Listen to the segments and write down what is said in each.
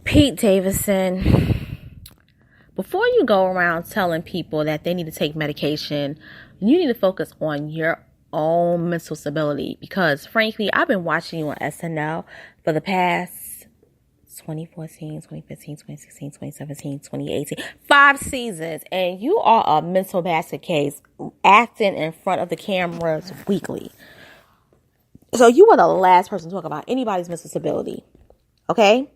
Pete Davidson, before you go around telling people that they need to take medication, you need to focus on your own mental stability. Because frankly, I've been watching you on SNL for the past 2014, 2015, 2016, 2017, 2018, 5 seasons, and you are a mental basket case acting in front of the cameras weekly. So you are the last person to talk about anybody's mental stability. Okay?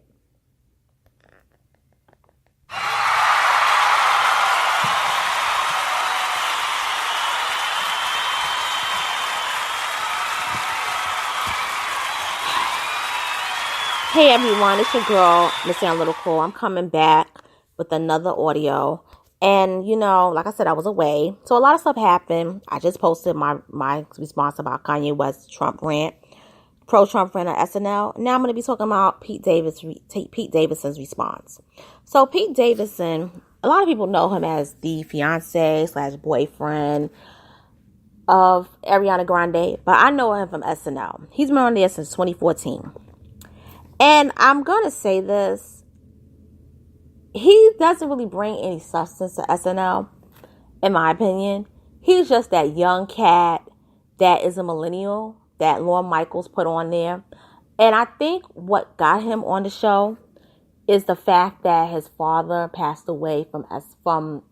Hey everyone, it's your girl, Miss Analytical. I'm coming back with another audio. And, like I said, I was away. So a lot of stuff happened. I just posted my response about Kanye West's Trump rant, pro-Trump rant on SNL. Now I'm going to be talking about Pete Davidson's response. So Pete Davidson, a lot of people know him as the fiance/boyfriend of Ariana Grande, but I know him from SNL. He's been on there since 2014. And I'm going to say this, he doesn't really bring any substance to SNL, in my opinion. He's just that young cat that is a millennial that Lorne Michaels put on there. And I think what got him on the show is the fact that his father passed away from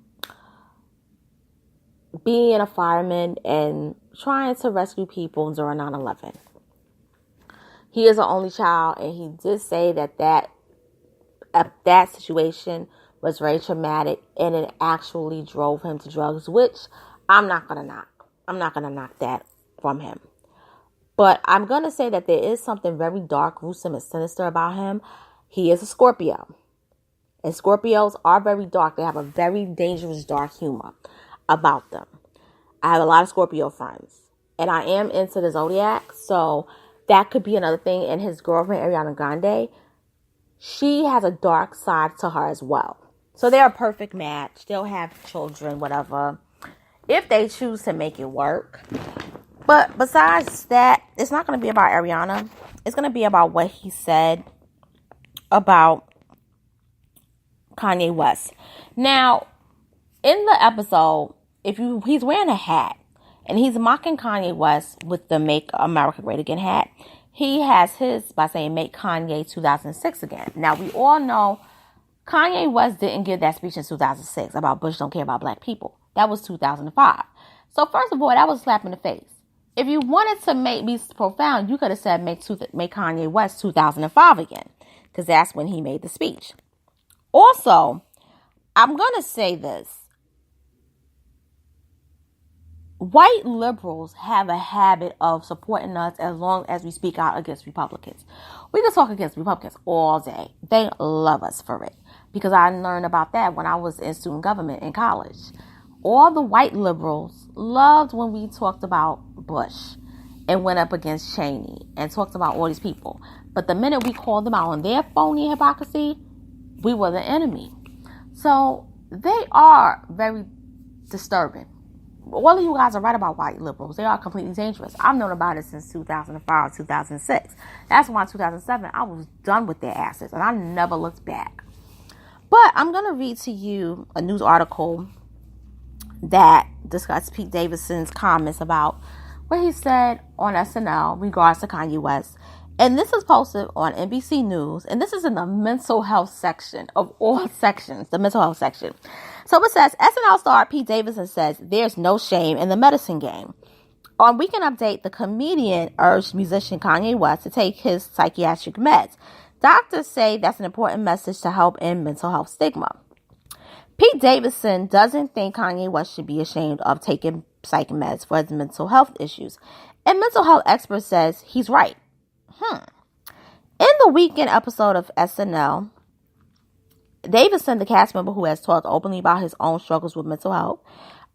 being a fireman and trying to rescue people during 9/11. He is an only child, and he did say that situation was very traumatic, and it actually drove him to drugs, which I'm not going to knock. I'm not going to knock that from him. But I'm going to say that there is something very dark, gruesome, and sinister about him. He is a Scorpio. And Scorpios are very dark. They have a very dangerous, dark humor about them. I have a lot of Scorpio friends, and I am into the zodiac, so that could be another thing. And his girlfriend, Ariana Grande, she has a dark side to her as well. So they're a perfect match. They'll have children, whatever, if they choose to make it work. But besides that, it's not going to be about Ariana. It's going to be about what he said about Kanye West. Now, in the episode, he's wearing a hat, and he's mocking Kanye West with the Make America Great Again hat. He has his by saying Make Kanye 2006 again. Now, we all know Kanye West didn't give that speech in 2006 about Bush don't care about black people. That was 2005. So, first of all, that was a slap in the face. If you wanted to be profound, you could have said make Kanye West 2005 again, because that's when he made the speech. Also, I'm going to say this. White liberals have a habit of supporting us as long as we speak out against Republicans. We can talk against Republicans all day. They love us for it, because I learned about that when I was in student government in college. All the white liberals loved when we talked about Bush and went up against Cheney and talked about all these people. But the minute we called them out on their phony hypocrisy, we were the enemy. So they are very disturbing. All of you guys are right about white liberals. They are completely dangerous. I've known about it since 2005, 2006. That's why in 2007, I was done with their asses, and I never looked back. But I'm going to read to you a news article that discussed Pete Davidson's comments about what he said on SNL regards to Kanye West. And this is posted on NBC News, and this is in the mental health section of all sections, the mental health section. So it says, SNL star Pete Davidson says there's no shame in the medicine game. On Weekend Update, the comedian urged musician Kanye West to take his psychiatric meds. Doctors say that's an important message to help end mental health stigma. Pete Davidson doesn't think Kanye West should be ashamed of taking psych meds for his mental health issues. And mental health expert says he's right. In the weekend episode of SNL, Davidson, the cast member who has talked openly about his own struggles with mental health,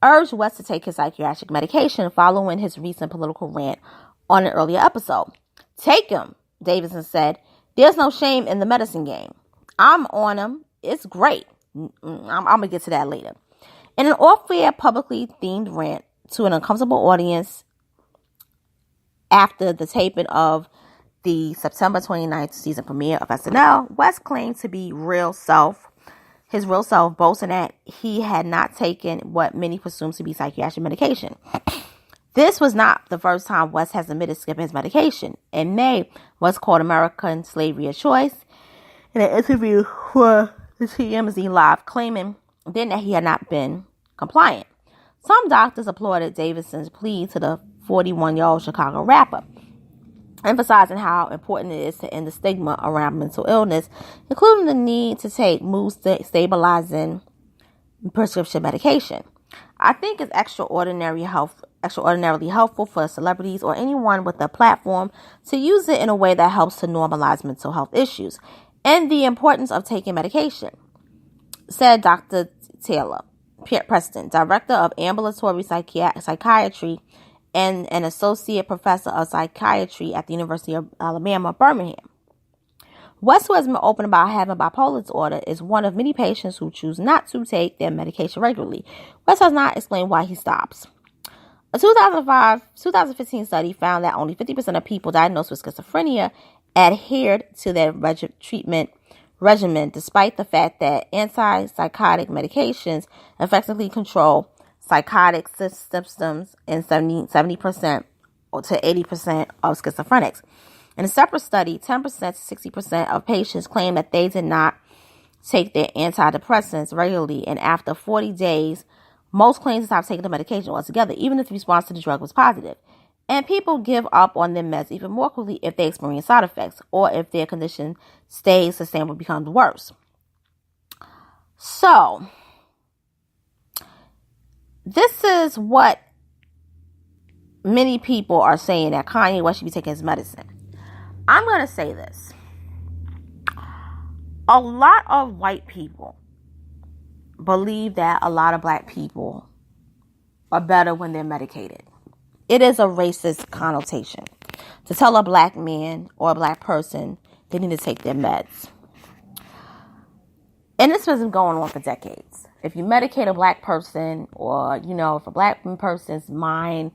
urged West to take his psychiatric medication following his recent political rant on an earlier episode. Take him, Davidson said. There's no shame in the medicine game. I'm on him. It's great. I'm going to get to that later. In an off-air, publicly themed rant to an uncomfortable audience after the taping of the September 29th season premiere of SNL, West claimed to be his real self, boasting that he had not taken what many presume to be psychiatric medication. This was not the first time West has admitted skipping his medication. In May, West called American Slavery a Choice in an interview for the TMZ Live, claiming then that he had not been compliant. Some doctors applauded Davidson's plea to the 41-year-old Chicago rapper, emphasizing how important it is to end the stigma around mental illness, including the need to take mood-stabilizing prescription medication. I think it's extraordinarily helpful for celebrities or anyone with a platform to use it in a way that helps to normalize mental health issues and the importance of taking medication, said Dr. Taylor Preston, director of ambulatory psychiatry and an associate professor of psychiatry at the University of Alabama, Birmingham. West, who has been open about having bipolar disorder, is one of many patients who choose not to take their medication regularly. West has not explained why he stops. A 2015 study found that only 50% of people diagnosed with schizophrenia adhered to their treatment regimen, despite the fact that antipsychotic medications effectively control psychotic symptoms in 70% to 80% of schizophrenics. In a separate study, 10% to 60% of patients claimed that they did not take their antidepressants regularly, and after 40 days, most claimed to stop taking the medication altogether, even if the response to the drug was positive. And people give up on their meds even more quickly if they experience side effects or if their condition stays the same or becomes worse. So, this is what many people are saying, that Kanye West should be taking his medicine. I'm going to say this. A lot of white people believe that a lot of black people are better when they're medicated. It is a racist connotation to tell a black man or a black person they need to take their meds. And this has been going on for decades. If you medicate a black person, or, if a black person's mind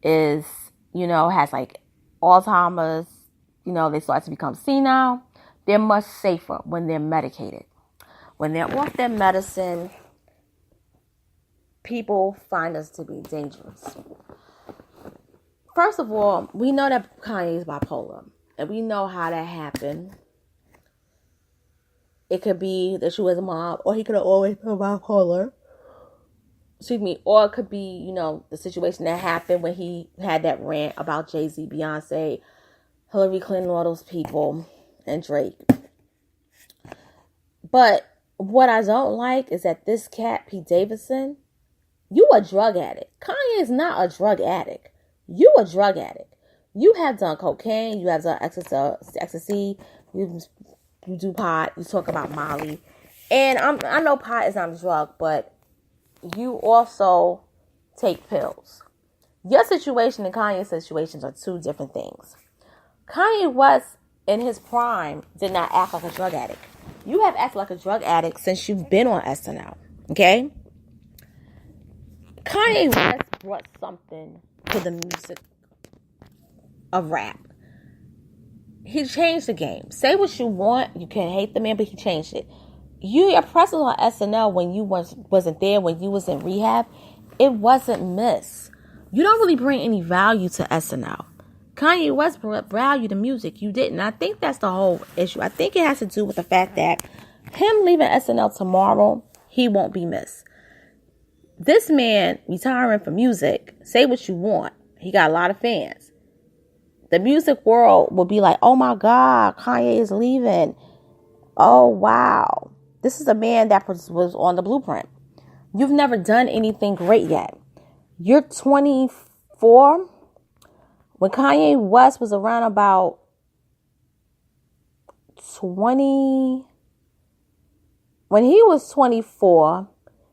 is, has like Alzheimer's, they start to become senile, they're much safer when they're medicated. When they're off their medicine, people find us to be dangerous. First of all, we know that Kanye is bipolar, and we know how that happened. It could be that she was a mom, or he could have always been bipolar. Or it could be, the situation that happened when he had that rant about Jay-Z, Beyonce, Hillary Clinton, all those people, and Drake. But what I don't like is that this cat, Pete Davidson, you a drug addict. Kanye is not a drug addict. You a drug addict. You have done cocaine. You have done ecstasy. You do pot. You talk about Molly. And I know pot is not a drug, but you also take pills. Your situation and Kanye's situations are two different things. Kanye West, in his prime, did not act like a drug addict. You have acted like a drug addict since you've been on SNL. Okay? Kanye West brought something to the music of rap. He changed the game. Say what you want. You can hate the man, but he changed it. Your presence on SNL when you wasn't there, when you was in rehab, it wasn't miss. You don't really bring any value to SNL. Kanye West brought value to music. You didn't. I think that's the whole issue. I think it has to do with the fact that him leaving SNL tomorrow, he won't be missed. This man retiring from music, say what you want. He got a lot of fans. The music world will be like, oh my God, Kanye is leaving. Oh, wow. This is a man that was on the blueprint. You've never done anything great yet. You're 24. When Kanye West was around about 20, when he was 24,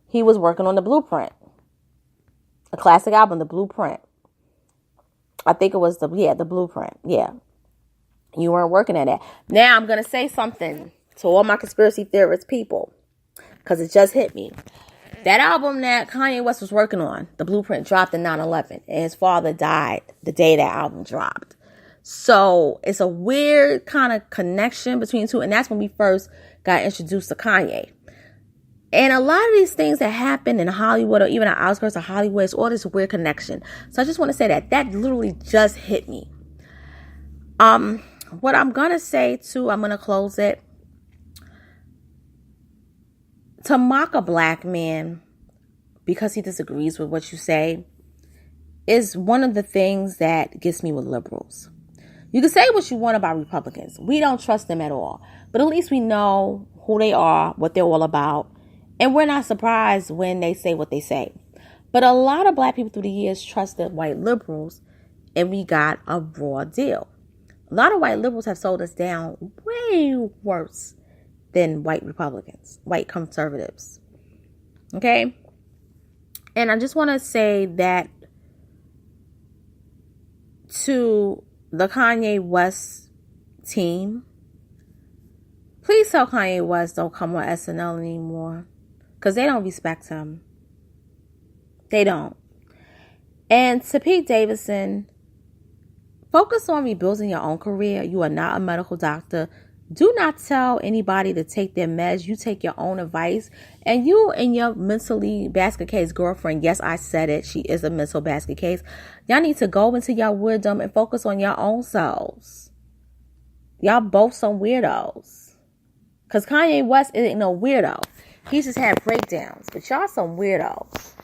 he was working on The Blueprint. A classic album, The Blueprint. I think it was The Blueprint. Yeah. You weren't working at that. Now I'm going to say something to all my conspiracy theorist people, because it just hit me. That album that Kanye West was working on, The Blueprint, dropped in 9/11, and his father died the day that album dropped. So it's a weird kind of connection between the two. And that's when we first got introduced to Kanye. And a lot of these things that happen in Hollywood or even the outskirts of Hollywood, it's all this weird connection. So I just want to say that literally just hit me. What I'm going to say too, I'm going to close it. To mock a black man because he disagrees with what you say is one of the things that gets me with liberals. You can say what you want about Republicans. We don't trust them at all. But at least we know who they are, what they're all about. And we're not surprised when they say what they say. But a lot of black people through the years trusted white liberals, and we got a raw deal. A lot of white liberals have sold us down way worse than white Republicans, white conservatives. Okay? And I just want to say that to the Kanye West team, please tell Kanye West don't come on SNL anymore. Because they don't respect him. They don't. And to Pete Davidson, focus on rebuilding your own career. You are not a medical doctor. Do not tell anybody to take their meds. You take your own advice. And you and your mentally basket case girlfriend, yes, I said it. She is a mental basket case. Y'all need to go into your wisdom and focus on your own selves. Y'all both some weirdos. Because Kanye West isn't no weirdo. He just had breakdowns. But y'all some weirdos.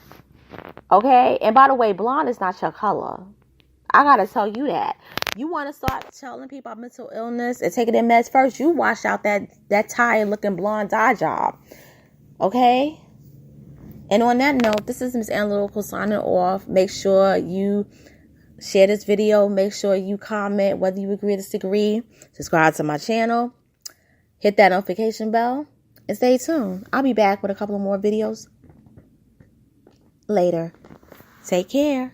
Okay? And by the way, blonde is not your color. I gotta tell you that. You want to start telling people about mental illness and taking their meds first, you wash out that tired looking blonde dye job. Okay? And on that note, this is Ms. Analytical signing off. Make sure you share this video. Make sure you comment whether you agree or disagree. Subscribe to my channel. Hit that notification bell. And stay tuned. I'll be back with a couple of more videos later. Take care.